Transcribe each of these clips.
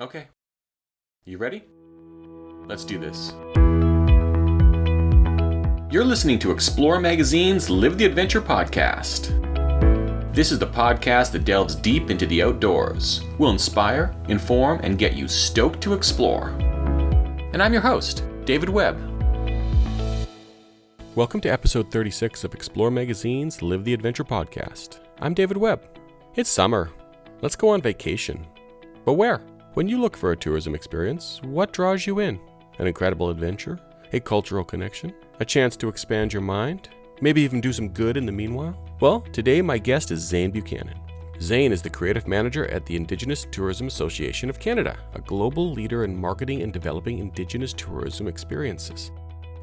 Okay. You ready? Let's do this. You're listening to Explore Magazine's Live the Adventure podcast. This is the podcast that delves deep into the outdoors, will inspire, inform, and get you stoked to explore. And I'm your host, David Webb. Welcome to episode 36 of Explore Magazine's Live the Adventure podcast. I'm David Webb. It's summer. Let's go on vacation. But where? When you look for a tourism experience, what draws you in? An incredible adventure? A cultural connection? A chance to expand your mind? Maybe even do some good in the meanwhile? Well, today my guest is Zane Buchanan. Zane is the creative manager at the Indigenous Tourism Association of Canada, a global leader in marketing and developing Indigenous tourism experiences.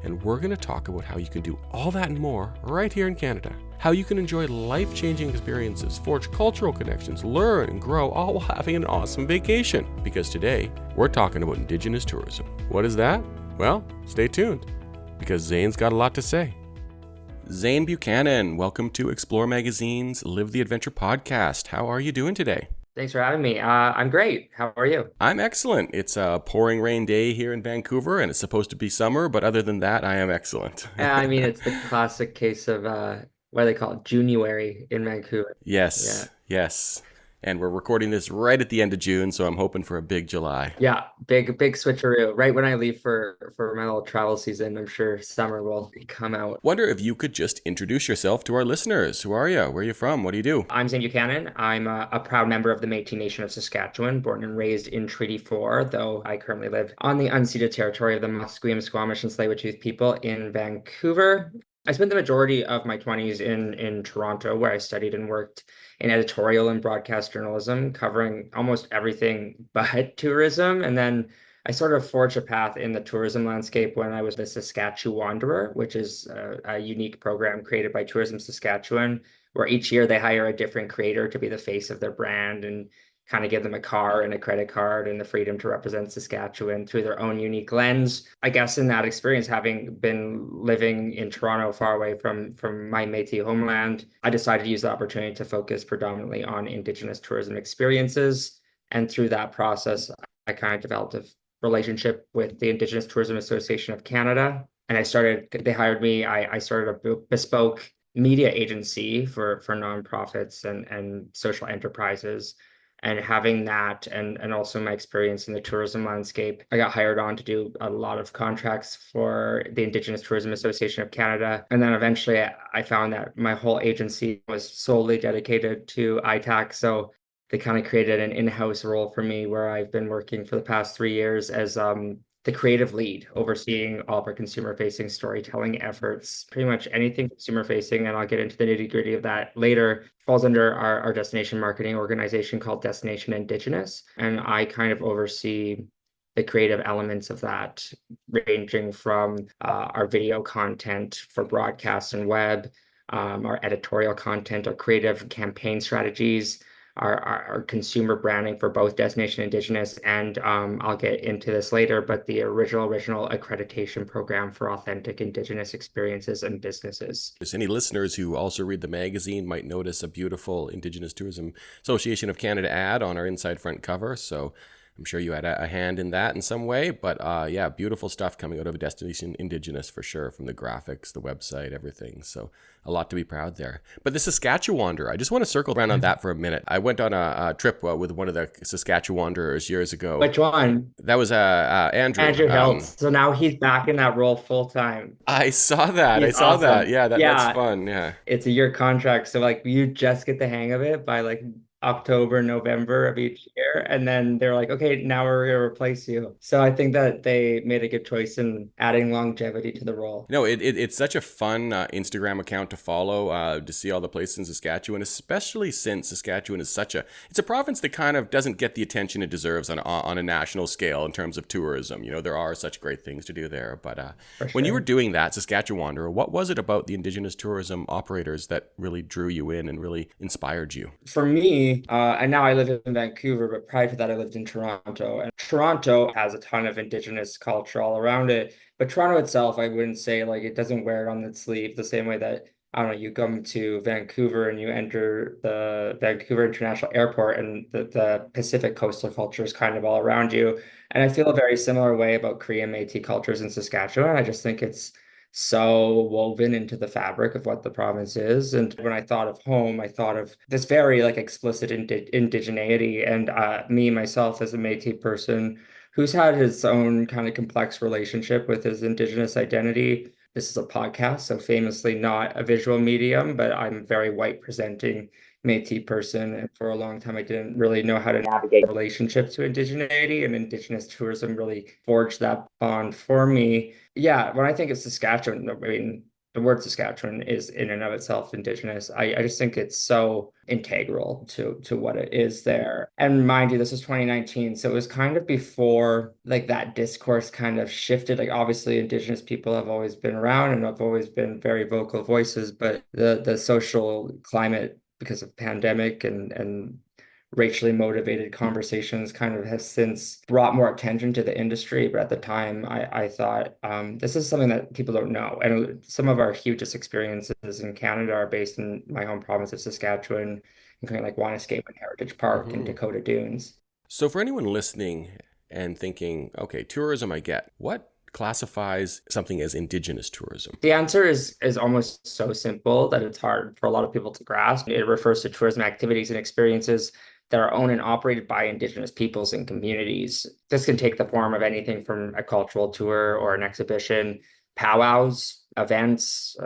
And we're going to talk about how you can do all that and more right here in Canada. How you can enjoy life-changing experiences, forge cultural connections, learn and grow, all while having an awesome vacation. Because today, we're talking about Indigenous tourism. What is that? Well, stay tuned, because Zane's got a lot to say. Zane Buchanan, welcome to Explore Magazine's Live the Adventure podcast. How are you doing today? Thanks for having me. I'm great. How are you? I'm excellent. It's a pouring rain day here in Vancouver, and it's supposed to be summer, but other than that, I am excellent. I mean, it's the classic case of what do they call it? January in Vancouver. Yeah. Yes. And we're recording this right at the end of June, so I'm hoping for a big July. Yeah, big switcheroo. Right when I leave for my little travel season, I'm sure summer will come out. Wonder if you could just introduce yourself to our listeners. Who are you? Where are you from? What do you do? I'm Zane Buchanan. I'm a proud member of the Métis Nation of Saskatchewan, born and raised in Treaty 4, though I currently live on the unceded territory of the Musqueam, Squamish, and Tsleil-Waututh people in Vancouver. I spent the majority of my 20s in Toronto, where I studied and worked in editorial and broadcast journalism, covering almost everything but tourism. And then I sort of forged a path in the tourism landscape when I was the Saskatchewan Wanderer, which is a unique program created by Tourism Saskatchewan, where each year they hire a different creator to be the face of their brand and kind of give them a car and a credit card and the freedom to represent Saskatchewan through their own unique lens. I guess in that experience, having been living in Toronto, far away from my Métis homeland, I decided to use the opportunity to focus predominantly on Indigenous tourism experiences. And through that process, I kind of developed a relationship with the Indigenous Tourism Association of Canada. And they hired me, I started a bespoke media agency for nonprofits and social enterprises. And having that and also my experience in the tourism landscape, I got hired on to do a lot of contracts for the Indigenous Tourism Association of Canada. And then eventually I found that my whole agency was solely dedicated to ITAC. So they kind of created an in-house role for me where I've been working for the past 3 years as the creative lead, overseeing all of our consumer-facing storytelling efforts. Pretty much anything consumer-facing, and I'll get into the nitty-gritty of that later, falls under our destination marketing organization called Destination Indigenous. And I kind of oversee the creative elements of that, ranging from our video content for broadcast and web, our editorial content, our creative campaign strategies, our consumer branding for both Destination Indigenous and I'll get into this later, but the original accreditation program for authentic Indigenous experiences and businesses. If any listeners who also read the magazine might notice a beautiful Indigenous Tourism Association of Canada ad on our inside front cover, so I'm sure you had a hand in that in some way, but yeah, beautiful stuff coming out of Destination Indigenous for sure, from the graphics, the website, everything. So a lot to be proud there. But the Saskatchewander, I just want to circle around on that for a minute. I went on a trip with one of the Saskatchewanderers years ago. Which one? That was Andrew. Andrew Hiltz. So now he's back in that role full time. I saw that. He's awesome. That. Yeah, that's fun. Yeah. It's a year contract. So like you just get the hang of it by like October, November of each year. And then they're like, okay, now we're going to replace you. So I think that they made a good choice in adding longevity to the role. No, it's such a fun Instagram account to follow, to see all the places in Saskatchewan, especially since Saskatchewan is it's a province that kind of doesn't get the attention it deserves on a national scale in terms of tourism. You know, there are such great things to do there. But when you were doing that, Saskatchewander, what was it about the Indigenous tourism operators that really drew you in and really inspired you? For me, and now I live in Vancouver, but prior to that, I lived in Toronto. And Toronto has a ton of Indigenous culture all around it. But Toronto itself, I wouldn't say like it doesn't wear it on its sleeve the same way that I don't know, you come to Vancouver and you enter the Vancouver International Airport and the Pacific coastal culture is kind of all around you. And I feel a very similar way about Cree Métis cultures in Saskatchewan. I just think it's so woven into the fabric of what the province is. And when I thought of home, I thought of this very like explicit indigeneity. And me, myself, as a Métis person who's had his own kind of complex relationship with his Indigenous identity. This is a podcast, so famously not a visual medium, but I'm a very white presenting Métis person. And for a long time, I didn't really know how to navigate relationship to indigeneity, and Indigenous tourism really forged that bond for me. Yeah, when I think of Saskatchewan, I mean, the word Saskatchewan is in and of itself Indigenous. I just think it's so integral to what it is there. And mind you, this is 2019, so it was kind of before like that discourse kind of shifted. Like obviously Indigenous people have always been around and have always been very vocal voices, but the social climate because of pandemic and racially motivated conversations kind of has since brought more attention to the industry. But at the time, I thought this is something that people don't know. And some of our hugest experiences in Canada are based in my home province of Saskatchewan, including like Waniscape and Heritage Park and Mm-hmm. Dakota Dunes. So for anyone listening and thinking, okay, tourism, I get. What classifies something as Indigenous tourism? The answer is almost so simple that it's hard for a lot of people to grasp. It refers to tourism activities and experiences that are owned and operated by Indigenous peoples and communities. This can take the form of anything from a cultural tour or an exhibition, powwows, events,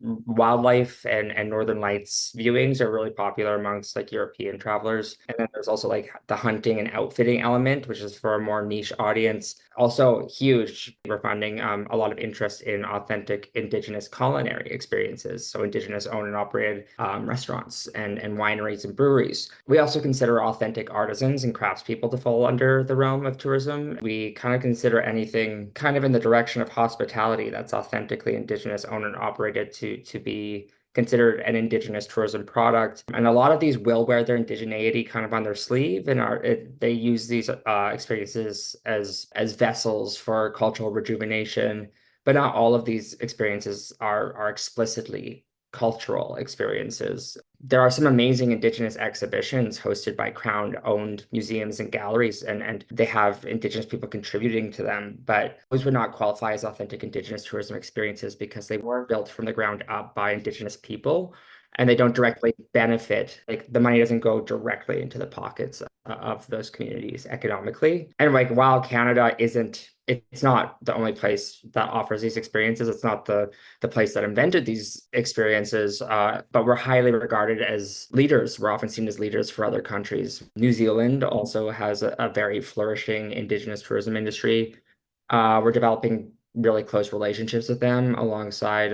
wildlife and Northern Lights viewings are really popular amongst like European travelers. And then there's also like the hunting and outfitting element, which is for a more niche audience. Also huge. We're finding a lot of interest in authentic Indigenous culinary experiences. So Indigenous owned and operated restaurants and wineries and breweries. We also consider authentic artisans and craftspeople to fall under the realm of tourism. We kind of consider anything kind of in the direction of hospitality that's authentically Indigenous owned and operated to be considered an Indigenous tourism product. And a lot of these will wear their indigeneity kind of on their sleeve and they use these experiences as vessels for cultural rejuvenation. But not all of these experiences are explicitly cultural experiences. There are some amazing Indigenous exhibitions hosted by Crown-owned museums and galleries, and they have Indigenous people contributing to them, but those would not qualify as authentic Indigenous tourism experiences because they were built from the ground up by Indigenous people, and they don't directly benefit, like the money doesn't go directly into the pockets of those communities economically. And like while Canada isn't it's not the only place that offers these experiences. It's not the place that invented these experiences, but we're highly regarded as leaders. We're often seen as leaders for other countries. New Zealand also has a very flourishing Indigenous tourism industry. We're developing really close relationships with them alongside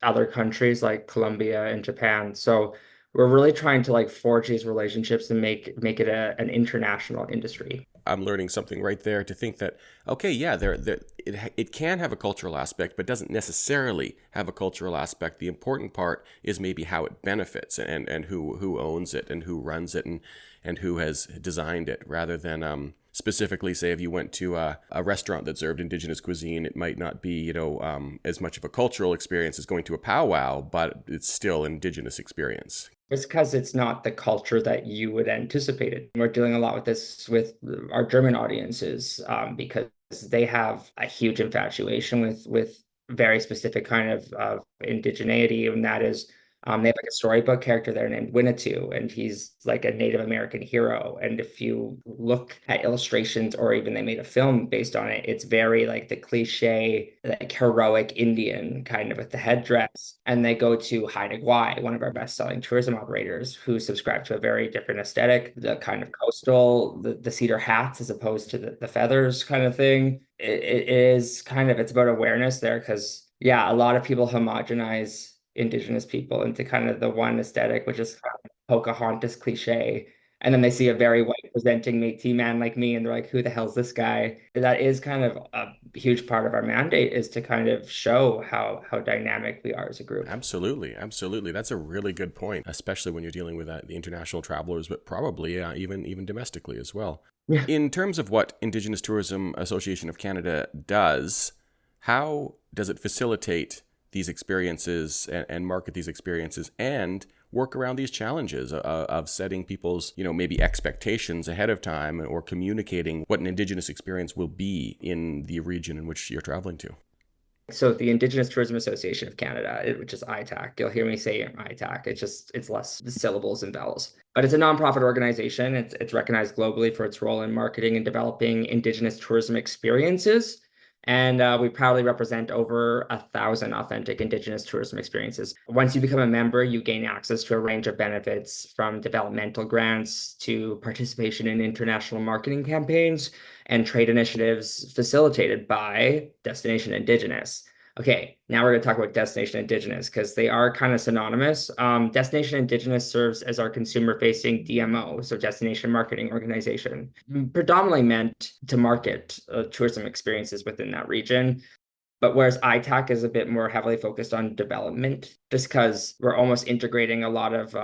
other countries like Colombia and Japan. So we're really trying to like forge these relationships and make it an international industry. I'm learning something right there to think that, okay, yeah, it can have a cultural aspect, but doesn't necessarily have a cultural aspect. The important part is maybe how it benefits and who owns it and who runs it and who has designed it, rather than specifically say if you went to a restaurant that served Indigenous cuisine, it might not be, as much of a cultural experience as going to a powwow, but it's still an Indigenous experience. It's because it's not the culture that you would anticipate it. We're dealing a lot with this with our German audiences because they have a huge infatuation with very specific kind of indigeneity, and that is they have like a storybook character there named Winnetou, and he's like a Native American hero. And if you look at illustrations or even they made a film based on it, it's very like the cliche, like heroic Indian kind of with the headdress. And they go to Haida Gwaii, one of our best-selling tourism operators, who subscribe to a very different aesthetic, the kind of coastal, the cedar hats as opposed to the feathers kind of thing. It is kind of, it's about awareness there because, yeah, a lot of people homogenize Indigenous people into kind of the one aesthetic, which is kind of Pocahontas cliche. And then they see a very white presenting Métis man like me, and they're like, who the hell's this guy? That is kind of a huge part of our mandate is to kind of show how dynamic we are as a group. Absolutely, absolutely. That's a really good point, especially when you're dealing with the international travelers, but probably even domestically as well. Yeah. In terms of what Indigenous Tourism Association of Canada does, how does it facilitate these experiences and market these experiences and work around these challenges of setting people's, maybe expectations ahead of time or communicating what an Indigenous experience will be in the region in which you're traveling to? So the Indigenous Tourism Association of Canada, which is ITAC, you'll hear me say ITAC. It's less syllables and vowels, but it's a nonprofit organization. It's recognized globally for its role in marketing and developing Indigenous tourism experiences. And we proudly represent over 1,000 authentic Indigenous tourism experiences. Once you become a member, you gain access to a range of benefits from developmental grants to participation in international marketing campaigns and trade initiatives facilitated by Destination Indigenous. Okay, now we're going to talk about Destination Indigenous because they are kind of synonymous. Destination Indigenous serves as our consumer-facing DMO, so Destination Marketing Organization, predominantly meant to market tourism experiences within that region. But whereas ITAC is a bit more heavily focused on development, just because we're almost integrating a lot of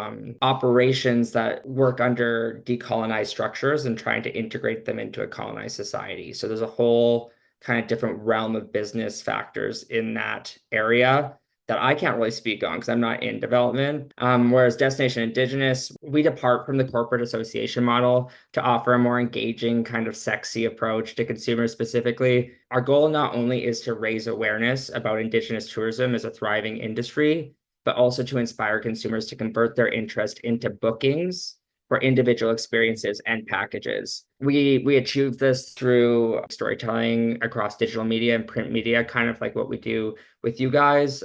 operations that work under decolonized structures and trying to integrate them into a colonized society. So there's a whole kind of different realm of business factors in that area that I can't really speak on because I'm not in development. Whereas Destination Indigenous, we depart from the corporate association model to offer a more engaging, kind of sexy approach to consumers specifically. Our goal not only is to raise awareness about Indigenous tourism as a thriving industry, but also to inspire consumers to convert their interest into bookings for individual experiences and packages. We achieve this through storytelling across digital media and print media, kind of like what we do with you guys,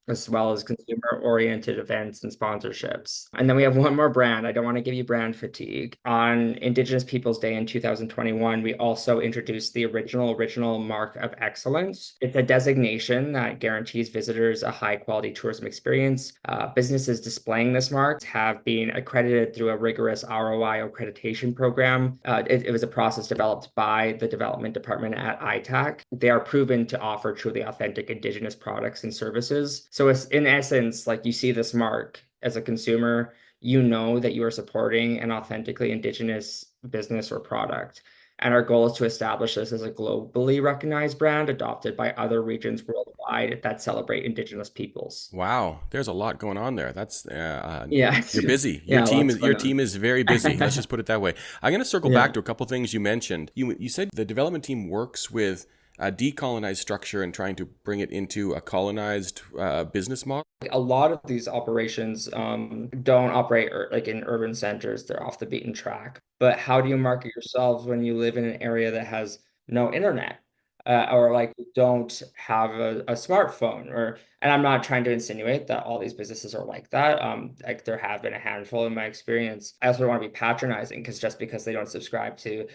as well as consumer-oriented events and sponsorships. And then we have one more brand. I don't want to give you brand fatigue. On Indigenous Peoples Day in 2021, we also introduced the original Mark of Excellence. It's a designation that guarantees visitors a high-quality tourism experience. Businesses displaying this mark have been accredited through a rigorous ROI accreditation program. It was a process developed by the development department at ITAC. They are proven to offer truly authentic Indigenous products and services. So it's in essence, like you see this mark as a consumer, you know that you are supporting an authentically Indigenous business or product. And our goal is to establish this as a globally recognized brand adopted by other regions worldwide that celebrate Indigenous peoples. Wow, there's a lot going on there. That's Yeah. you're busy. Yeah, Your team is very busy. Let's just put it that way. I'm going to circle back to a couple things you mentioned. You said the development team works with a decolonized structure and trying to bring it into a colonized business model. A lot of these operations don't operate like in urban centers. They're off the beaten track. But how do you market yourselves when you live in an area that has no internet? Or like don't have a smartphone, and I'm not trying to insinuate that all these businesses are like that. Like there have been a handful in my experience. I also don't want to be patronizing because they don't subscribe to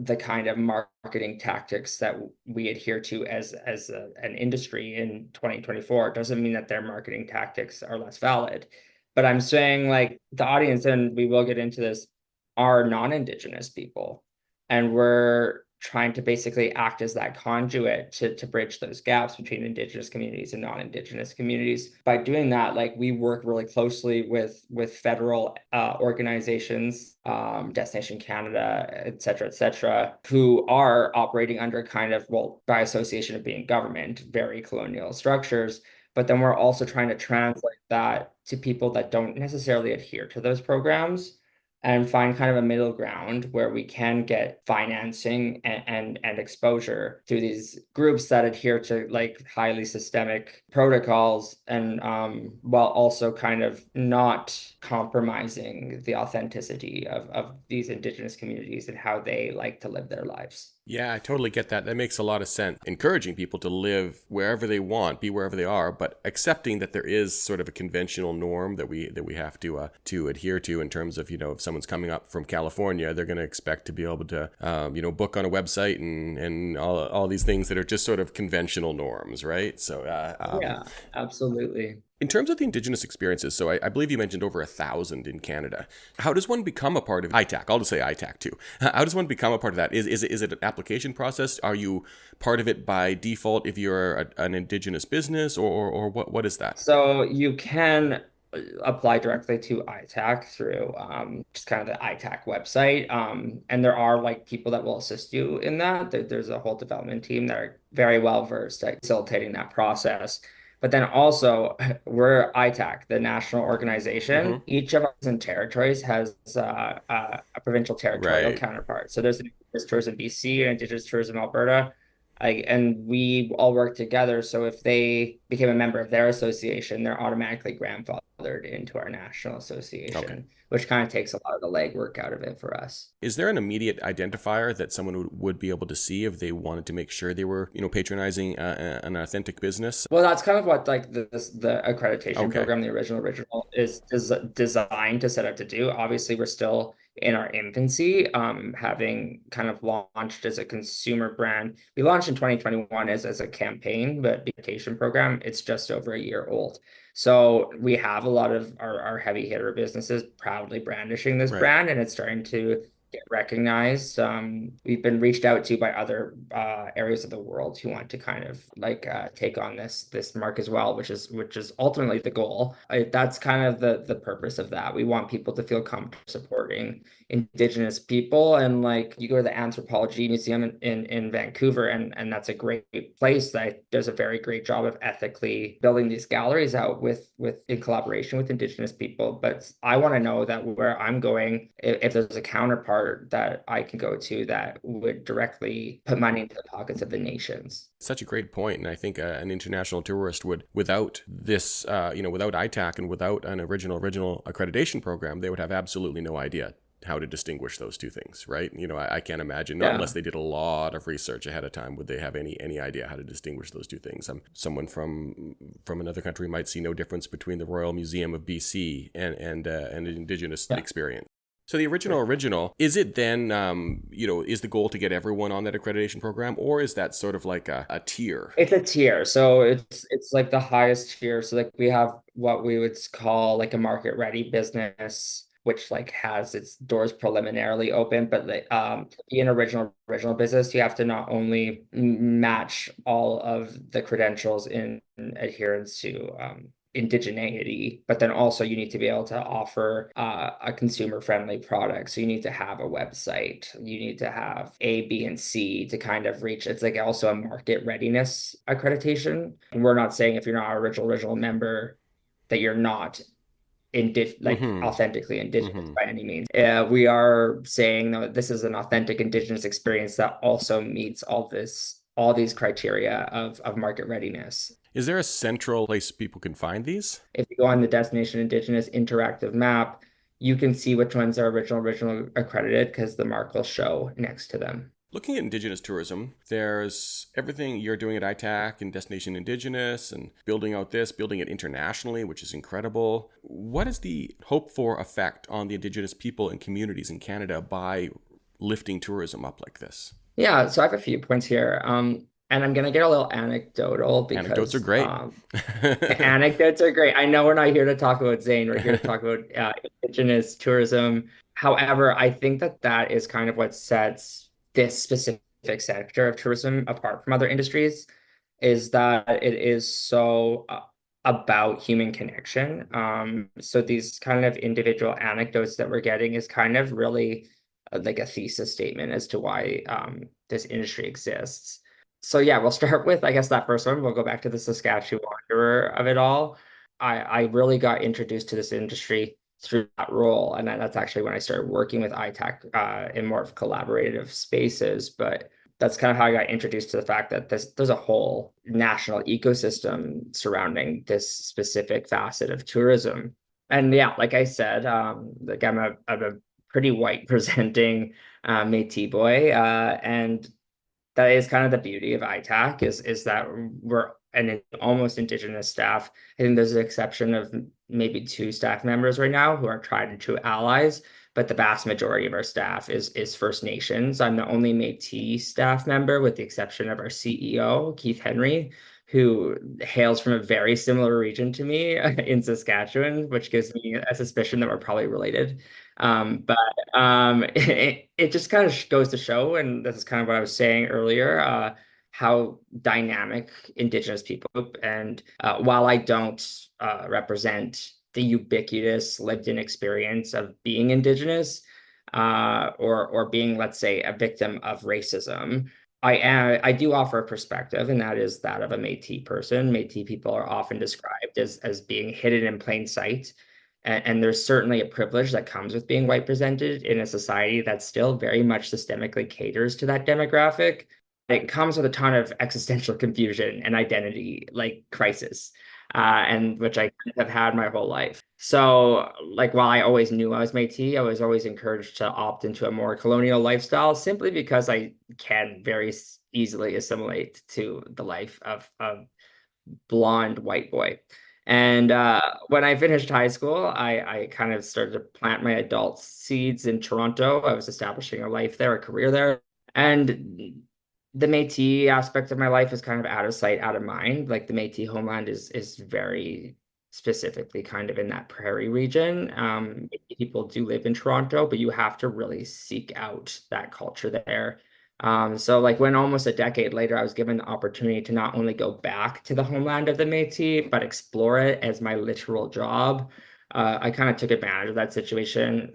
the kind of marketing tactics that we adhere to as an industry in 2024 doesn't mean that their marketing tactics are less valid. But I'm saying like the audience, and we will get into this, are non-Indigenous people. And we're trying to basically act as that conduit to bridge those gaps between Indigenous communities and non-Indigenous communities. By doing that, like we work really closely with federal organizations, Destination Canada, et cetera, who are operating under kind of, well, by association of being government, very colonial structures. But then we're also trying to translate that to people that don't necessarily adhere to those programs and find kind of a middle ground where we can get financing and exposure through these groups that adhere to like highly systemic protocols and while also kind of not compromising the authenticity of these Indigenous communities and how they like to live their lives. Yeah, I totally get that. That makes a lot of sense. Encouraging people to live wherever they want, be wherever they are, but accepting that there is sort of a conventional norm that we have to adhere to in terms of, if someone's coming up from California, they're going to expect to be able to book on a website and all these things that are just sort of conventional norms, right? So yeah, absolutely. In terms of the Indigenous experiences, so I believe you mentioned over 1,000 in Canada. How does one become a part of ITAC? I'll just say ITAC too. How does one become a part of that? Is it an application process? Are you part of it by default if you're an Indigenous business, or what is that? So you can apply directly to ITAC through just kind of the ITAC website. And there are like people that will assist you in that. There's a whole development team that are very well versed at facilitating that process. But then also, we're ITAC, the national organization. Mm-hmm. Each of us in territories has a provincial territorial Right. counterpart. So there's Indigenous Tourism BC and Indigenous Tourism Alberta. And we all work together. So if they became a member of their association, they're automatically grandfathered into our national Okay. association, which kind of takes a lot of the legwork out of it for us. Is there an immediate identifier that someone would be able to see if they wanted to make sure they were, patronizing an authentic business? Well, that's kind of what like the accreditation Okay. program, the original is designed to set up to do. Obviously, we're still in our infancy, having kind of launched as a consumer brand. We launched in 2021 as a campaign, but the accreditation program, it's just over a year old. So we have a lot of our heavy hitter businesses proudly brandishing this Right. brand, and it's starting to get recognized. We've been reached out to by other areas of the world who want to kind of like take on this mark as well, which is ultimately the goal. That's kind of the purpose of that. We want people to feel comfortable supporting Indigenous people, and like you go to the Anthropology Museum in Vancouver, and that's a great place that does a very great job of ethically building these galleries out with in collaboration with Indigenous people. But I want to know that where I'm going, if there's a counterpart that I can go to that would directly put money into the pockets of the nations. Such a great point, and I think an international tourist would, without this, without ITAC and without an original accreditation program, they would have absolutely no idea how to distinguish those two things, right? I can't imagine, not Yeah. unless they did a lot of research ahead of time, would they have any idea how to distinguish those two things. Someone from another country might see no difference between the Royal Museum of BC and an Indigenous Yeah. experience. So the original, is it then, is the goal to get everyone on that accreditation program, or is that sort of like a tier? It's a tier. So it's like the highest tier. So like we have what we would call like a market ready business, which like has its doors preliminarily open, but like to be an original business, you have to not only match all of the credentials in adherence to indigeneity, but then also you need to be able to offer a consumer friendly product. So you need to have a website, you need to have A, B, and C to kind of reach. It's like also a market readiness accreditation. And we're not saying if you're not an original member that you're not like Mm-hmm. authentically Indigenous Mm-hmm. by any means. We are saying that this is an authentic Indigenous experience that also meets all these criteria of market readiness. Is there a central place people can find these? If you go on the Destination Indigenous interactive map, you can see which ones are original accredited because the mark will show next to them. Looking at Indigenous tourism, there's everything you're doing at ITAC and Destination Indigenous and building out this, building it internationally, which is incredible. What is the hope for effect on the Indigenous people and communities in Canada by lifting tourism up like this? Yeah, so I have a few points here. And I'm gonna get a little anecdotal Anecdotes are because great. anecdotes are great. I know we're not here to talk about Zane. We're here to talk about Indigenous tourism. However, I think that is kind of what sets this specific sector of tourism apart from other industries, is that it is so about human connection. So these kind of individual anecdotes that we're getting is kind of really like a thesis statement as to why this industry exists. So yeah, we'll start with, I guess, that first one. We'll go back to the Saskatchewan wanderer of it all. I really got introduced to this industry through that role, and that's actually when I started working with ITAC in more of collaborative spaces. But that's kind of how I got introduced to the fact that there's a whole national ecosystem surrounding this specific facet of tourism. And yeah, like I said, like I'm a pretty white presenting Métis boy, and that is kind of the beauty of ITAC is that we're an almost Indigenous staff. I think there's an exception of maybe two staff members right now who are tried and true allies, but the vast majority of our staff is First Nations. I'm the only Métis staff member, with the exception of our CEO, Keith Henry, who hails from a very similar region to me in Saskatchewan, which gives me a suspicion that we're probably related. But it just kind of goes to show, and this is kind of what I was saying earlier, how dynamic Indigenous people. And while I don't represent the ubiquitous lived-in experience of being Indigenous, or being, let's say, a victim of racism, I do offer a perspective, and that is that of a Métis person. Métis people are often described as being hidden in plain sight. And there's certainly a privilege that comes with being white presented in a society that still very much systemically caters to that demographic. It comes with a ton of existential confusion and identity like crisis, and which I have had my whole life. So, like, while I always knew I was Métis, I was always encouraged to opt into a more colonial lifestyle simply because I can very easily assimilate to the life of a blonde white boy. And when I finished high school, I kind of started to plant my adult seeds in Toronto. I was establishing a life there, a career there. And the Métis aspect of my life is kind of out of sight, out of mind. Like the Métis homeland is very specifically kind of in that prairie region. People do live in Toronto, but you have to really seek out that culture there. So like when almost a decade later, I was given the opportunity to not only go back to the homeland of the Métis, but explore it as my literal job. I kind of took advantage of that situation.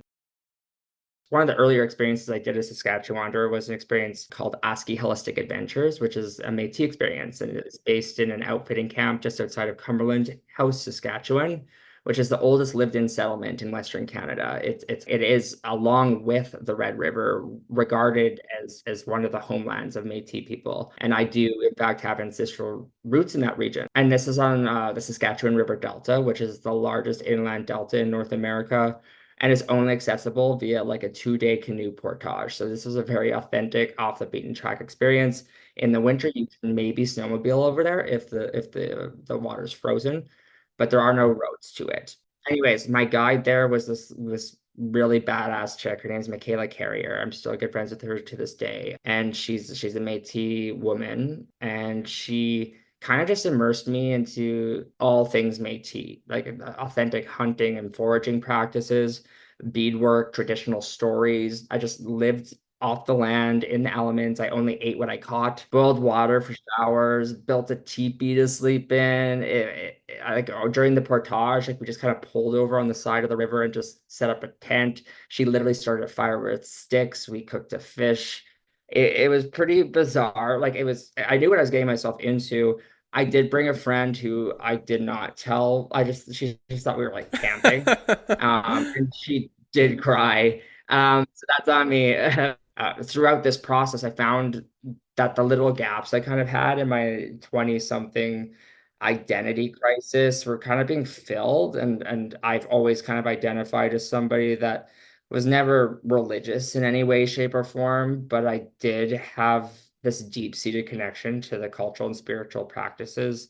One of the earlier experiences I did as a Saskatchewander was an experience called ASCII Holistic Adventures, which is a Métis experience, and it's based in an outfitting camp just outside of Cumberland House, Saskatchewan, which is the oldest lived-in settlement in Western Canada. It is, along with the Red River, regarded as one of the homelands of Métis people, and I do in fact have ancestral roots in that region. And this is on the Saskatchewan River Delta, which is the largest inland delta in North America and is only accessible via like a 2-day canoe portage. So this is a very authentic, off the beaten track experience. In the winter, you can maybe snowmobile over there if the water's frozen, but there are no roads to it. Anyways, my guide there was this really badass chick. Her name's Michaela Carrier. I'm still good friends with her to this day, and she's a Métis woman, and she kind of just immersed me into all things Métis, like authentic hunting and foraging practices, beadwork, traditional stories. I just lived off the land in the elements. I only ate what I caught, boiled water for showers, built a teepee to sleep in. Like during the portage, like we just kind of pulled over on the side of the river and just set up a tent. She literally started a fire with sticks. We cooked a fish. It was pretty bizarre. Like I knew what I was getting myself into. I did bring a friend who I did not tell. She just thought we were like camping. And she did cry. So that's on me. Throughout this process, I found that the little gaps I kind of had in my 20 something identity crisis were kind of being filled. And I've always kind of identified as somebody that was never religious in any way, shape, or form, but I did have this deep-seated connection to the cultural and spiritual practices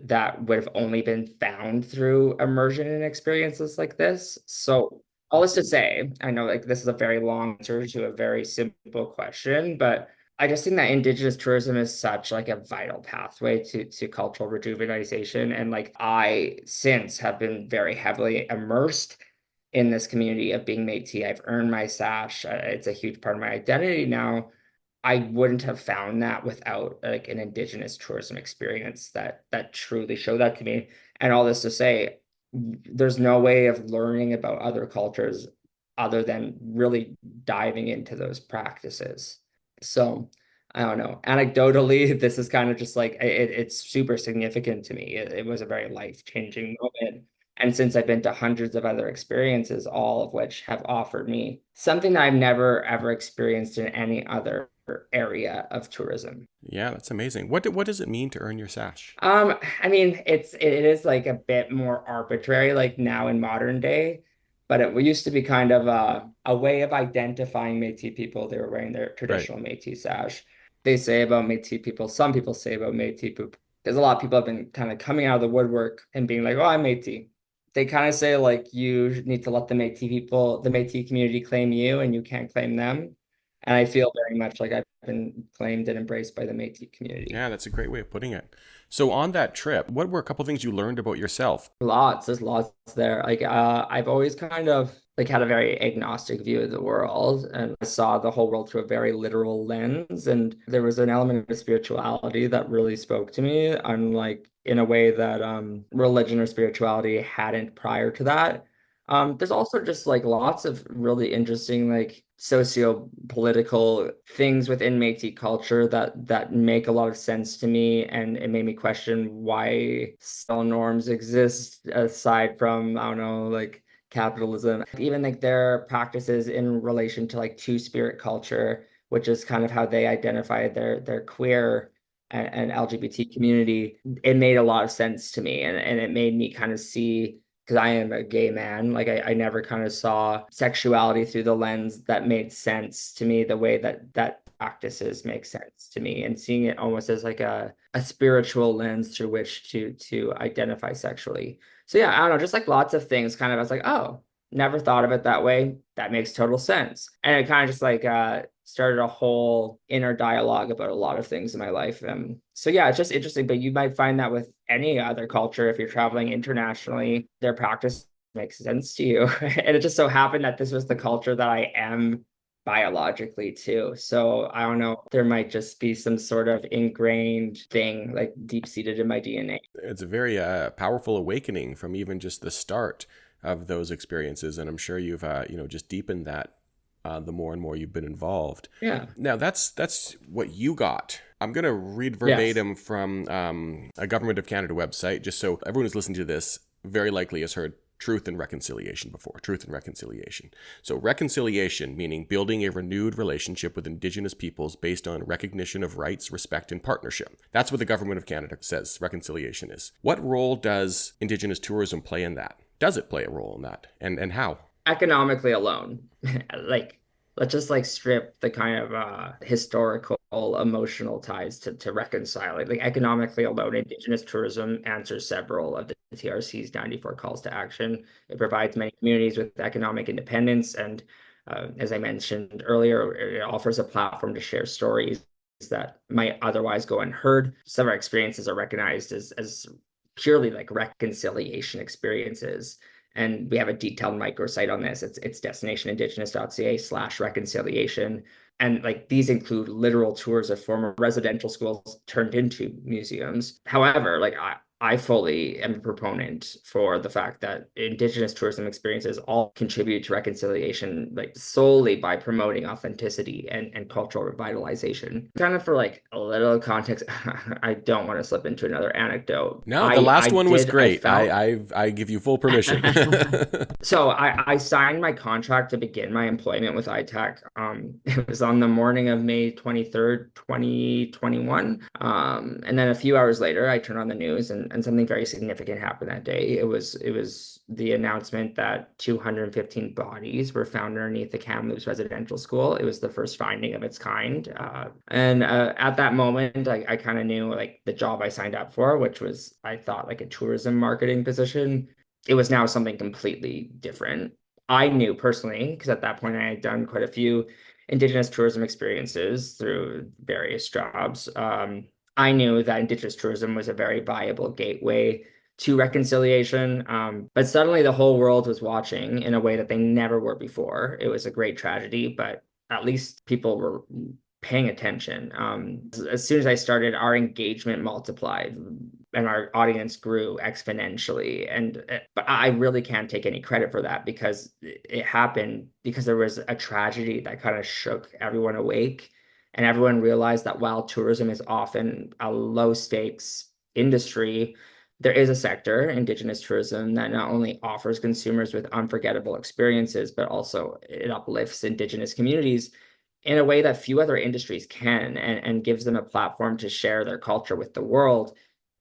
that would have only been found through immersion in experiences like this. So all this to say, I know like this is a very long answer to a very simple question, but I just think that Indigenous tourism is such like a vital pathway to cultural rejuvenation. And like I since have been very heavily immersed in this community of being Métis. I've earned my sash. It's a huge part of my identity now. I wouldn't have found that without like an Indigenous tourism experience that truly showed that to me. And all this to say, there's no way of learning about other cultures other than really diving into those practices. So I don't know. Anecdotally, this is kind of just like it's super significant to me. It was a very life-changing moment. And since I've been to hundreds of other experiences, all of which have offered me something that I've never ever experienced in any other area of tourism. Yeah, that's amazing. What does it mean to earn your sash? I mean, it is like a bit more arbitrary, like now in modern day, but it used to be kind of a way of identifying Métis people. They were wearing their Right. traditional Métis sash. They say about Métis people, some people say about Métis poop, because a lot of people have been kind of coming out of the woodwork and being like, "Oh, I'm Métis." They kind of say like you need to let the Métis people, the Métis community claim you, and you can't claim them. And I feel very much like I've been claimed and embraced by the Métis community. Yeah, that's a great way of putting it. So on that trip, what were a couple things you learned about yourself? There's lots there. Like I've always kind of like had a very agnostic view of the world and I saw the whole world through a very literal lens. And there was an element of spirituality that really spoke to me, unlike in a way that religion or spirituality hadn't prior to that. There's also just like lots of really interesting like socio-political things within Métis culture that make a lot of sense to me, and it made me question why social norms exist aside from, I don't know, like capitalism. Even like their practices in relation to like two-spirit culture, which is kind of how they identify their queer and LGBT community. It made a lot of sense to me, and it made me kind of see, because I am a gay man, like I never kind of saw sexuality through the lens that made sense to me, the way that practices make sense to me, and seeing it almost as like a spiritual lens through which to identify sexually. So yeah, I don't know, just like lots of things kind of, I was like, oh, never thought of it that way. That makes total sense. And it kind of just like started a whole inner dialogue about a lot of things in my life. So yeah, it's just interesting, but you might find that with any other culture, if you're traveling internationally, their practice makes sense to you. And it just so happened that this was the culture that I am biologically too. So I don't know, there might just be some sort of ingrained thing like deep seated in my DNA. It's a very powerful awakening from even just the start of those experiences, and I'm sure you've just deepened that the more and more you've been involved. Yeah. Now that's what you got. I'm gonna read Yes. verbatim from a Government of Canada website, just so everyone who's listening to this very likely has heard truth and reconciliation before. Truth and reconciliation. So reconciliation, meaning building a renewed relationship with Indigenous peoples based on recognition of rights, respect, and partnership. That's what the Government of Canada says reconciliation is. What role does Indigenous tourism play in that? Does it play a role in that? And how? Economically alone. Like, let's just like strip the kind of historical emotional ties to reconcile it. Like economically alone, Indigenous tourism answers several of the TRC's 94 calls to action. It provides many communities with economic independence, and as I mentioned earlier, it offers a platform to share stories that might otherwise go unheard. Some of our experiences are recognized as purely like reconciliation experiences. And we have a detailed microsite on this. It's destinationindigenousca/reconciliation. And like these include literal tours of former residential schools turned into museums. However, like I fully am a proponent for the fact that Indigenous tourism experiences all contribute to reconciliation, like solely by promoting authenticity and cultural revitalization. Kind of for like a little context, I don't want to slip into another anecdote. No, the last one was I great. felt I give you full permission. So I signed my contract to begin my employment with ITAC. It was on the morning of May 23rd, 2021. And then a few hours later, I turned on the news, and something very significant happened that day. It was the announcement that 215 bodies were found underneath the Kamloops residential school. It was the first finding of its kind. And at that moment, I kind of knew like the job I signed up for, which was, I thought, like a tourism marketing position. It was now something completely different. I knew personally, because at that point I had done quite a few Indigenous tourism experiences through various jobs. I knew that Indigenous tourism was a very viable gateway to reconciliation. But suddenly the whole world was watching in a way that they never were before. It was a great tragedy, but at least people were paying attention. As soon as I started, our engagement multiplied and our audience grew exponentially. But I really can't take any credit for that, because it happened because there was a tragedy that kind of shook everyone awake. And everyone realized that while tourism is often a low stakes industry, there is a sector, Indigenous tourism, that not only offers consumers with unforgettable experiences, but also it uplifts Indigenous communities in a way that few other industries can, and gives them a platform to share their culture with the world.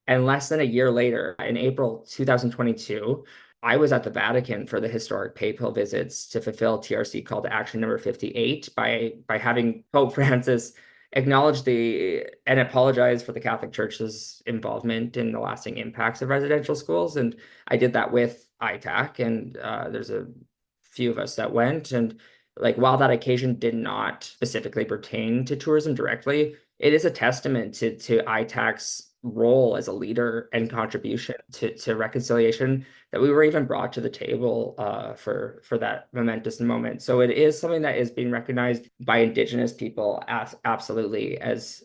And less than a year later, in April 2022, I was at the Vatican for the historic papal visits to fulfill TRC call to action number 58 by having Pope Francis acknowledge the and apologize for the Catholic Church's involvement in the lasting impacts of residential schools. And I did that with ITAC, and there's a few of us that went. And like, while that occasion did not specifically pertain to tourism directly, it is a testament to ITAC's role as a leader and contribution to reconciliation that we were even brought to the table for that momentous moment. So it is something that is being recognized by Indigenous people as absolutely as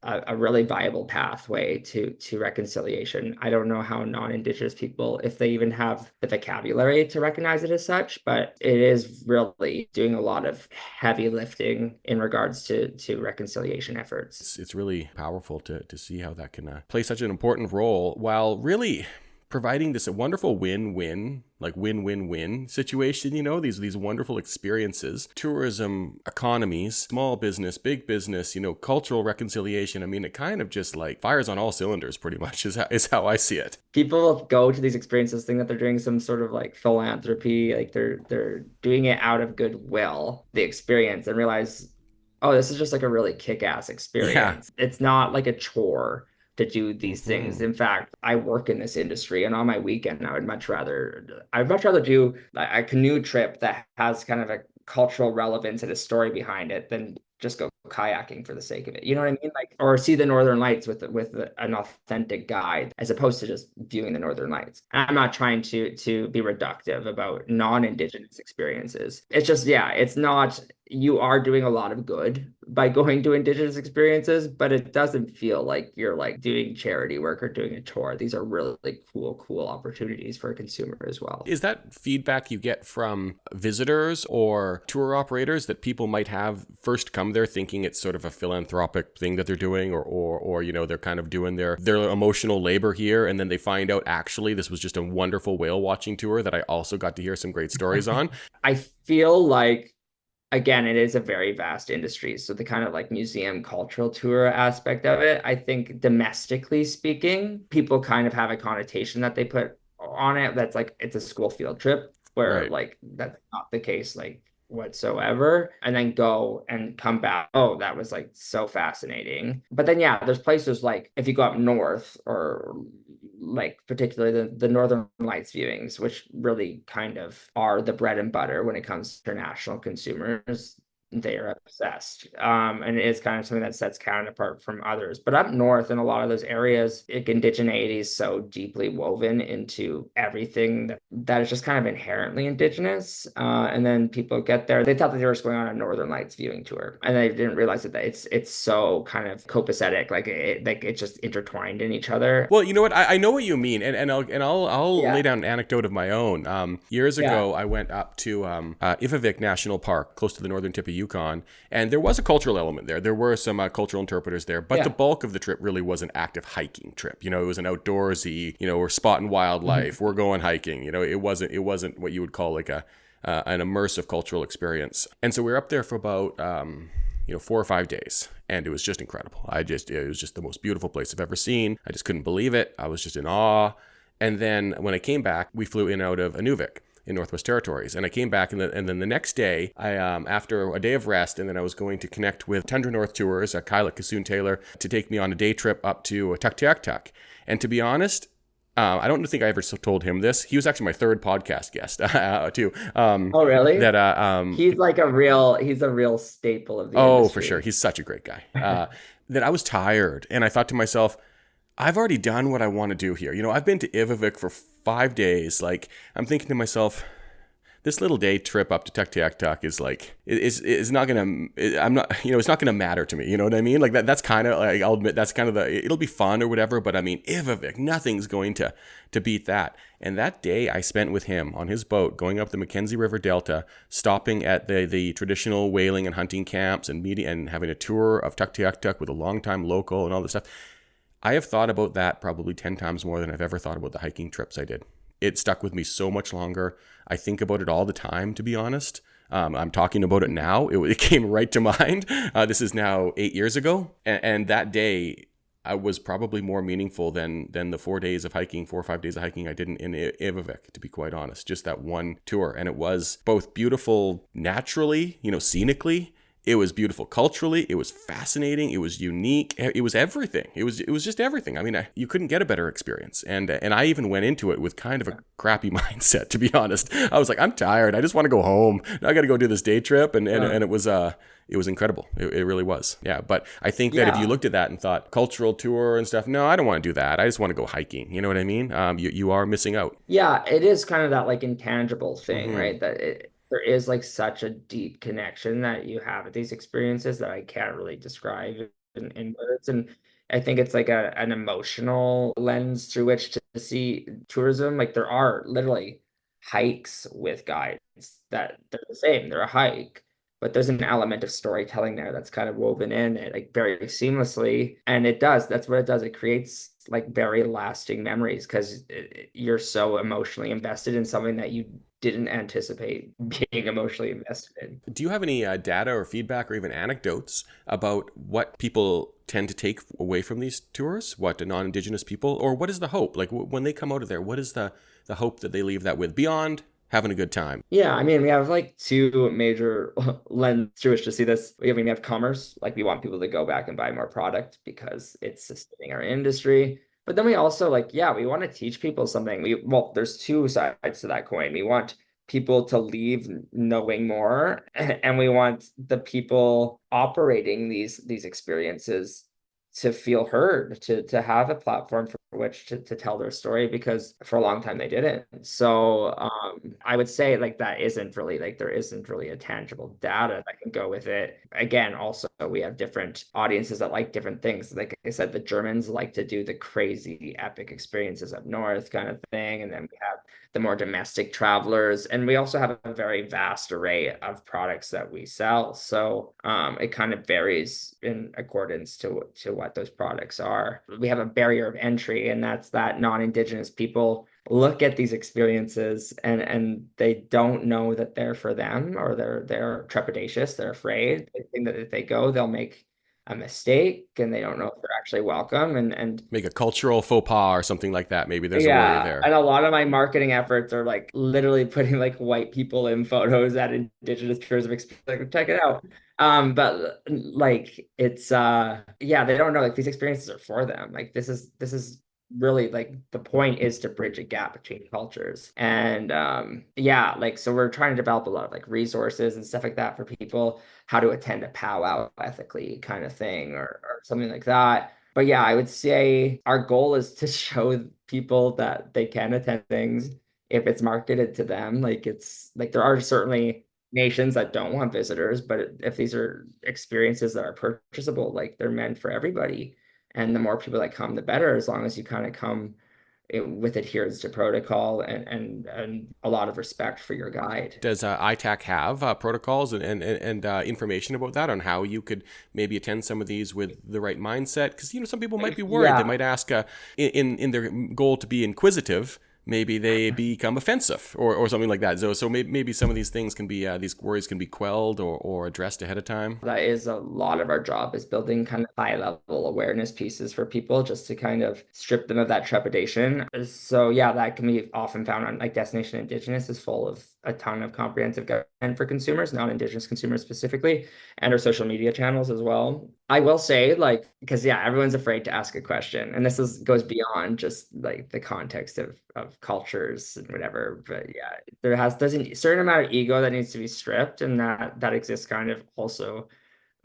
a really viable pathway to reconciliation. I don't know how non-Indigenous people, if they even have the vocabulary to recognize it as such, but it is really doing a lot of heavy lifting in regards to reconciliation efforts. It's really powerful to see how that can play such an important role while really providing this wonderful win-win, like win-win-win situation, these wonderful experiences, tourism, economies, small business, big business, cultural reconciliation. I mean, it kind of just like fires on all cylinders pretty much is how I see it. People will go to these experiences, think that they're doing some sort of like philanthropy, like they're doing it out of goodwill, the experience, and realize, oh, this is just like a really kick-ass experience. Yeah. It's not like a chore to do these things. In fact, I work in this industry, and on my weekend, I'd much rather do a canoe trip that has kind of a cultural relevance and a story behind it than just go kayaking for the sake of it. You know what I mean? Like, or see the Northern Lights with an authentic guide, as opposed to just viewing the Northern Lights. I'm not trying to be reductive about non-Indigenous experiences. It's just, yeah, it's not. You are doing a lot of good by going to Indigenous experiences, but it doesn't feel like you're like doing charity work or doing a tour. These are really cool opportunities for a consumer as well. Is that feedback you get from visitors or tour operators that people might have first come there thinking it's sort of a philanthropic thing that they're doing, or they're kind of doing their emotional labor here, and then they find out actually this was just a wonderful whale watching tour that I also got to hear some great stories on? I feel like, again, it is a very vast industry. So the kind of like museum cultural tour aspect of it, I think domestically speaking, people kind of have a connotation that they put on it that's like it's a school field trip, where Right. like that's not the case like whatsoever, and then go and come back, oh, that was like so fascinating. But then yeah, there's places like if you go up north, or like particularly the Northern Lights viewings, which really kind of are the bread and butter when it comes to international consumers. They are obsessed. And it is kind of something that sets Canada apart from others. But up north in a lot of those areas, indigeneity is so deeply woven into everything that is just kind of inherently Indigenous. And then people get there, they thought that they were just going on a Northern Lights viewing tour, and they didn't realize that it's so kind of copacetic, like it's just intertwined in each other. Well, you know what? I know what you mean, and I'll lay down an anecdote of my own. Years ago, I went up to Ivavik National Park, close to the northern tip of Yukon, and there was a cultural element there. There were some cultural interpreters there, but the bulk of the trip really was an active hiking trip. It was an outdoorsy. We're spotting wildlife, we're going hiking. It wasn't what you would call like an immersive cultural experience. And so we were up there for about 4 or 5 days, and it was just incredible. It was just the most beautiful place I've ever seen. I just couldn't believe it. I was just in awe. And then when I came back, we flew in out of Inuvik in Northwest Territories. And I came back, and then the next day, I after a day of rest, and then I was going to connect with Tundra North Tours, Kyla Kassoon-Taylor, to take me on a day trip up to Tuktoyaktuk. And to be honest, I don't think I ever told him this. He was actually my third podcast guest too. Oh, really? That he's a real staple of the industry. For sure. He's such a great guy. That I was tired, and I thought to myself, I've already done what I want to do here. I've been to Ivavik for 5 days. Like, I'm thinking to myself, this little day trip up to Tuktoyaktuk is like, is not gonna. I'm not, it's not gonna matter to me. You know what I mean? Like that's kind of like, I'll admit that's kind of it'll be fun or whatever. But I mean, Ivavik, nothing's going to beat that. And that day I spent with him on his boat, going up the Mackenzie River Delta, stopping at the traditional whaling and hunting camps, and meeting and having a tour of Tuktoyaktuk with a longtime local and all this stuff. I have thought about that probably 10 times more than I've ever thought about the hiking trips I did. It stuck with me so much longer. I think about it all the time, to be honest. I'm talking about it now. It came right to mind. This is now 8 years ago. And that day was probably more meaningful than the 4 or 5 days of hiking I did in Ivavik, to be quite honest. Just that one tour. And it was both beautiful naturally, scenically. It was beautiful culturally. It was fascinating. It was unique. It was everything. It was just everything. I mean, you couldn't get a better experience. And I even went into it with kind of a crappy mindset, to be honest. I was like, I'm tired. I just want to go home. Now I got to go do this day trip. And it was incredible. It really was. Yeah. But I think that if you looked at that and thought cultural tour and stuff, no, I don't want to do that. I just want to go hiking. You know what I mean? You are missing out. Yeah, it is kind of that like intangible thing, Mm-hmm. right? There is like such a deep connection that you have with these experiences that I can't really describe in words. And I think it's like an emotional lens through which to see tourism. Like there are literally hikes with guides that they're the same. They're a hike, but there's an element of storytelling there that's kind of woven in it like very seamlessly. And that's what it does. It creates like very lasting memories because you're so emotionally invested in something that you didn't anticipate being emotionally invested in. Do you have any data or feedback or even anecdotes about what people tend to take away from these tours? What non-Indigenous people, or what is the hope? Like when they come out of there, what is the hope that they leave that with beyond having a good time? Yeah, I mean, we have like two major lens through which to see this. We have commerce, like we want people to go back and buy more product because it's sustaining our industry. But then we also like, yeah, we want to teach people something. Well, there's two sides to that coin. We want people to leave knowing more, and we want the people operating these experiences to feel heard, to have a platform for which to tell their story because for a long time they didn't. So I would say like that isn't really like there isn't really a tangible data that can go with it. Again, also we have different audiences that like different things. Like I said, the Germans like to do the crazy epic experiences up north kind of thing. And then we have the more domestic travelers. And we also have a very vast array of products that we sell. So it kind of varies in accordance to what those products are. We have a barrier of entry, and that's that non-Indigenous people look at these experiences and they don't know that they're for them, or they're trepidatious, they're afraid. They think that if they go, they'll make a mistake and they don't know if they're actually welcome. And Make a cultural faux pas or something like that. Maybe there's a worry yeah, there. and a lot of my marketing efforts are like literally putting like white people in photos at Indigenous tourism experience. Like, check it out. But like it's yeah, they don't know like these experiences are for them. Like this is really like the point is to bridge a gap between cultures. And yeah, like so we're trying to develop a lot of like resources and stuff like that for people, how to attend a powwow ethically kind of thing or something like that. But yeah, I would say our goal is to show people that they can attend things if it's marketed to them. Like it's like there are certainly nations that don't want visitors, but if these are experiences that are purchasable, like they're meant for everybody. And the more people that come, the better, as long as you kind of come with adherence to protocol and a lot of respect for your guide. Does ITAC have protocols and information about that on how you could maybe attend some of these with the right mindset? Because some people might be worried. They Yeah, might ask in their goal to be inquisitive. Maybe they become offensive or something like that. So maybe some of these things can be these worries can be quelled or addressed ahead of time. that is a lot of our job is building kind of high level awareness pieces for people just to kind of strip them of that trepidation. So yeah, that can be often found on like Destination Indigenous is full of a ton of comprehensive guidance for consumers, non-Indigenous consumers specifically, and our social media channels as well. I will say like because yeah, everyone's afraid to ask a question, and this is goes beyond just like the context of cultures and whatever. But yeah, there's a certain amount of ego that needs to be stripped, and that exists kind of also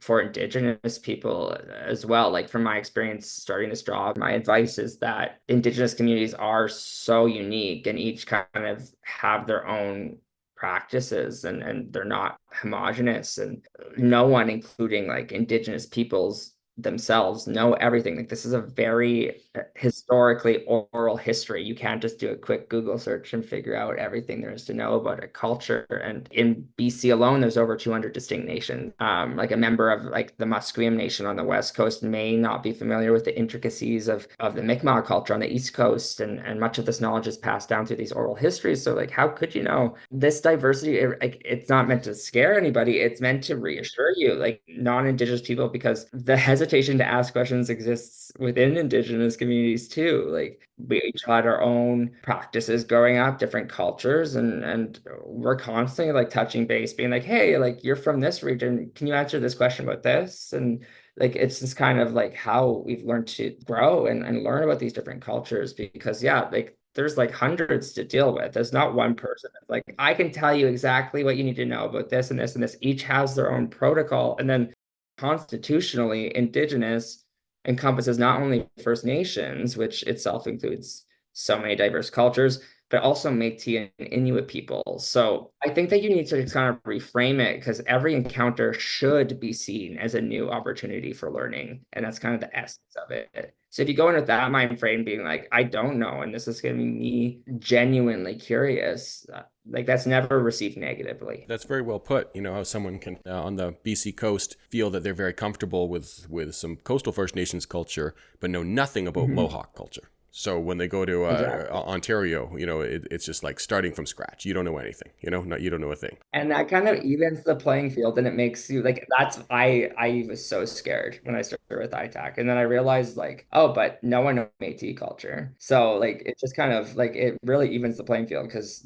for Indigenous people as well. Like from my experience starting this job, my advice is that Indigenous communities are so unique and each kind of have their own practices and they're not homogenous, and no one, including like Indigenous peoples themselves, know everything. Like this is a very historically oral history. You can't just do a quick Google search and figure out everything there is to know about a culture. And in BC alone, there's over 200 distinct nations. Like a member of like the Musqueam Nation on the West Coast may not be familiar with the intricacies of the Mi'kmaq culture on the East Coast, and much of this knowledge is passed down through these oral histories. So like, how could you know this diversity? It's not meant to scare anybody. It's meant to reassure you, like non-Indigenous people, because the hesitation hesitation to ask questions exists within Indigenous communities too. Like we each had our own practices growing up, different cultures, and we're constantly like touching base, being like, hey, like you're from this region, can you answer this question about this? And like it's just kind of like how we've learned to grow and learn about these different cultures because yeah, like there's like hundreds to deal with. There's not one person that's like, I can tell you exactly what you need to know about this and this and this. Each has their own protocol. And then constitutionally, Indigenous encompasses not only First Nations, which itself includes so many diverse cultures, but also Métis and Inuit people. So I think that you need to kind of reframe it because every encounter should be seen as a new opportunity for learning. And that's kind of the essence of it. So if you go in with that mind frame, being like, I don't know, and this is going to be me genuinely curious, like that's never received negatively. That's very well put. You know, how someone can on the BC coast feel that they're very comfortable with some coastal First Nations culture, but know nothing about Mohawk culture. So when they go to Ontario, you know, it's just like starting from scratch. You don't know anything, you know, you don't know a thing. And that kind of evens the playing field and it makes you like that's I was so scared when I started with ITAC. And then I realized like, oh, but no one knows Métis culture. So like it just kind of like it really evens the playing field because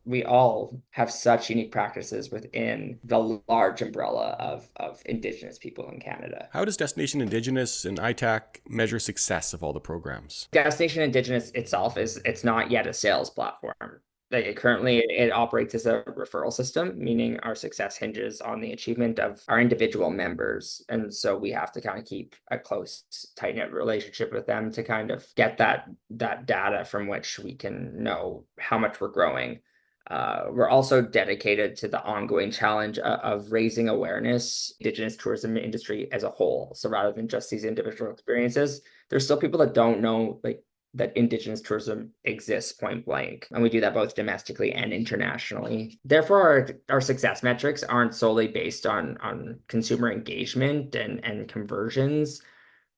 we all have such unique practices within the large umbrella of Indigenous people in Canada. How does Destination Indigenous and ITAC measure success of all the programs? Destination Indigenous itself it's not yet a sales platform. Like currently it operates as a referral system, meaning our success hinges on the achievement of our individual members. And so we have to kind of keep a close, tight-knit relationship with them to kind of get that data from which we can know how much we're growing. We're also dedicated to the ongoing challenge of raising awareness, Indigenous tourism industry as a whole. So rather than just these individual experiences, there's still people that don't know like that Indigenous tourism exists point blank. And we do that both domestically and internationally. Therefore, our success metrics aren't solely based on consumer engagement and conversions,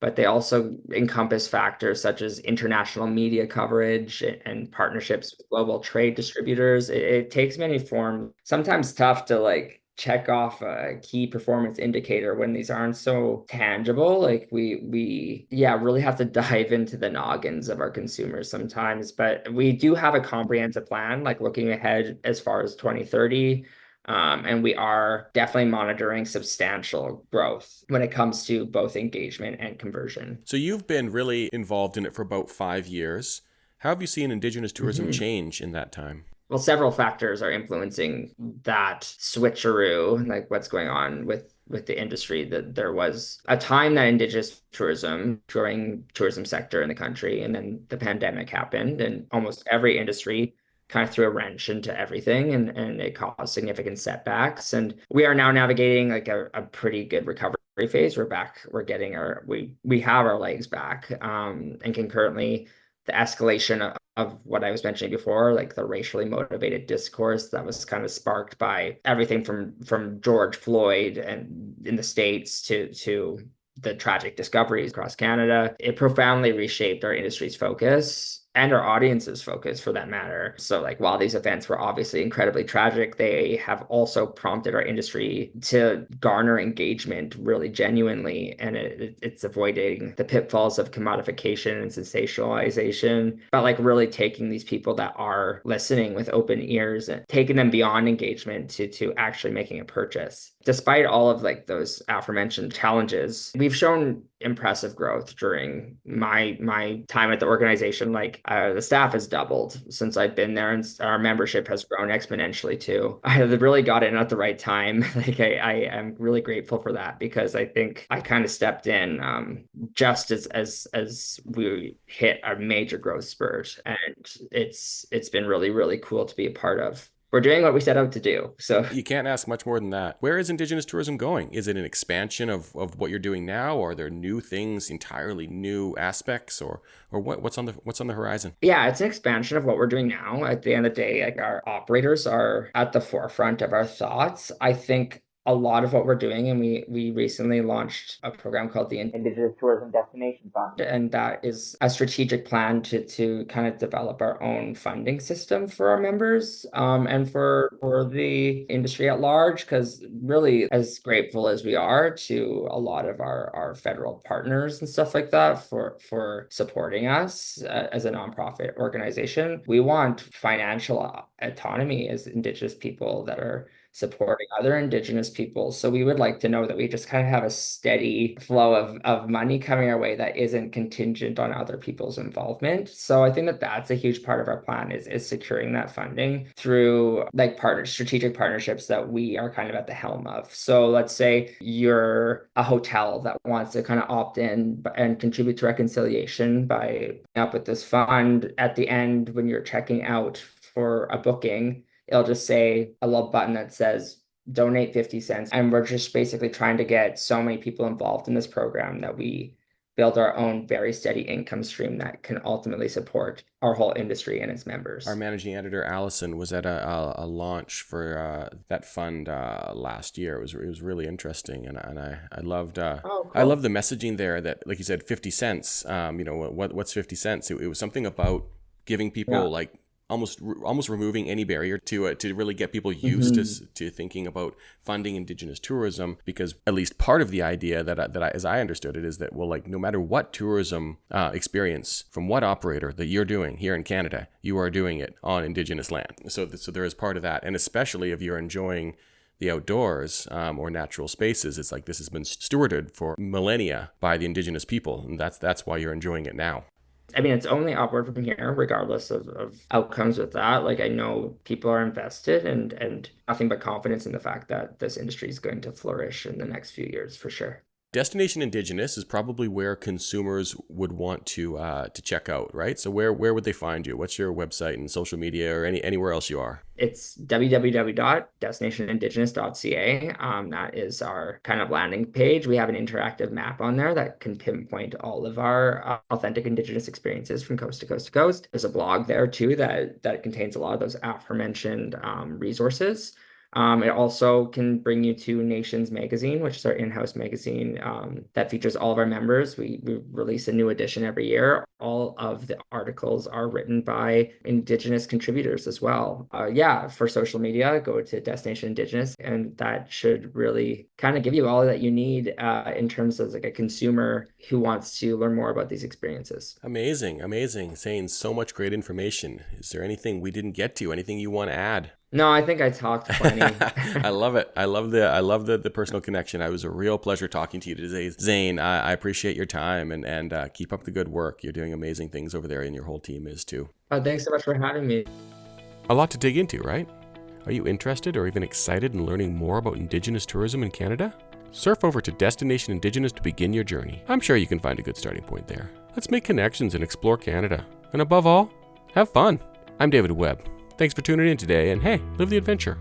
but they also encompass factors such as international media coverage and partnerships with global trade distributors. It takes many forms, sometimes tough to like check off a key performance indicator when these aren't so tangible. Like we yeah, really have to dive into the noggins of our consumers sometimes, but we do have a comprehensive plan, like looking ahead as far as 2030. And we are definitely monitoring substantial growth when it comes to both engagement and conversion. So you've been really involved in it for about 5 years. How have you seen Indigenous tourism change in that time? Well, several factors are influencing that switcheroo, like what's going on with the industry. That there was a time that Indigenous tourism, growing tourism sector in the country, and then the pandemic happened, and almost every industry kind of threw a wrench into everything and it caused significant setbacks. And we are now navigating like a pretty good recovery phase. We're back, we're getting we have our legs back. And concurrently, the escalation of what I was mentioning before, like the racially motivated discourse that was kind of sparked by everything from George Floyd and in the States to the tragic discoveries across Canada, it profoundly reshaped our industry's focus and our audience's focus for that matter. So like while these events were obviously incredibly tragic, they have also prompted our industry to garner engagement really genuinely. And it's avoiding the pitfalls of commodification and sensationalization, but like really taking these people that are listening with open ears and taking them beyond engagement to actually making a purchase. Despite all of like those aforementioned challenges, we've shown impressive growth during my time at the organization. Like the staff has doubled since I've been there, and our membership has grown exponentially too. I really got in at the right time. Like I am really grateful for that because I think I kind of stepped in just as we hit our major growth spurt, and it's been really cool to be a part of. We're doing what we set out to do. So you can't ask much more than that. Where is Indigenous tourism going? Is it an expansion of what you're doing now? Or are there new things, entirely new aspects, or what's on the horizon? Yeah, it's an expansion of what we're doing now. At the end of the day, like our operators are at the forefront of our thoughts. I think a lot of what we're doing, and we recently launched a program called the Indigenous Tourism Destination Fund, and that is a strategic plan to kind of develop our own funding system for our members, and for the industry at large, because really, as grateful as we are to a lot of our federal partners and stuff like that for supporting us as a nonprofit organization, we want financial autonomy as Indigenous people that are supporting other Indigenous people. So we would like to know that we just kind of have a steady flow of money coming our way that isn't contingent on other people's involvement. So I think that that's a huge part of our plan is securing that funding through like strategic partnerships that we are kind of at the helm of. So let's say you're a hotel that wants to kind of opt in and contribute to reconciliation by up with this fund. At the end, when you're checking out for a booking, it'll just say a little button that says donate 50 cents. And we're just basically trying to get so many people involved in this program that we build our own very steady income stream that can ultimately support our whole industry and its members. Our managing editor, Allison, was at a launch for that fund last year. It was really interesting, and I loved Cool. I love the messaging there that, like you said, 50 cents. What's 50 cents? It was something about giving people like almost removing any barrier to really get people used to thinking about funding Indigenous tourism, because at least part of the idea that I, as I understood it, is that, well, like, no matter what tourism experience from what operator that you're doing here in Canada, you are doing it on Indigenous land. So there is part of that, and especially if you're enjoying the outdoors or natural spaces, it's like this has been stewarded for millennia by the Indigenous people, and that's why you're enjoying it now. I mean, it's only upward from here, regardless of outcomes with that. Like, I know people are invested and nothing but confidence in the fact that this industry is going to flourish in the next few years for sure. Destination Indigenous is probably where consumers would want to check out, right? So where would they find you? What's your website and social media or anywhere else you are? It's www.destinationindigenous.ca. That is our kind of landing page. We have an interactive map on there that can pinpoint all of our authentic Indigenous experiences from coast to coast to coast. There's a blog there too that contains a lot of those aforementioned resources. It also can bring you to Nations Magazine, which is our in-house magazine that features all of our members. We release a new edition every year. All of the articles are written by Indigenous contributors as well. For social media, go to Destination Indigenous, and that should really kind of give you all that you need in terms of like a consumer who wants to learn more about these experiences. Amazing. Zane, so much great information. Is there anything we didn't get to? Anything you want to add? No, I think I talked plenty. I love it. I love the personal connection. It was a real pleasure talking to you today, Zane. I appreciate your time and keep up the good work. You're doing amazing things over there, and your whole team is too. Thanks so much for having me. A lot to dig into, right? Are you interested or even excited in learning more about Indigenous tourism in Canada? Surf over to Destination Indigenous to begin your journey. I'm sure you can find a good starting point there. Let's make connections and explore Canada. And above all, have fun. I'm David Webb. Thanks for tuning in today, and hey, live the adventure.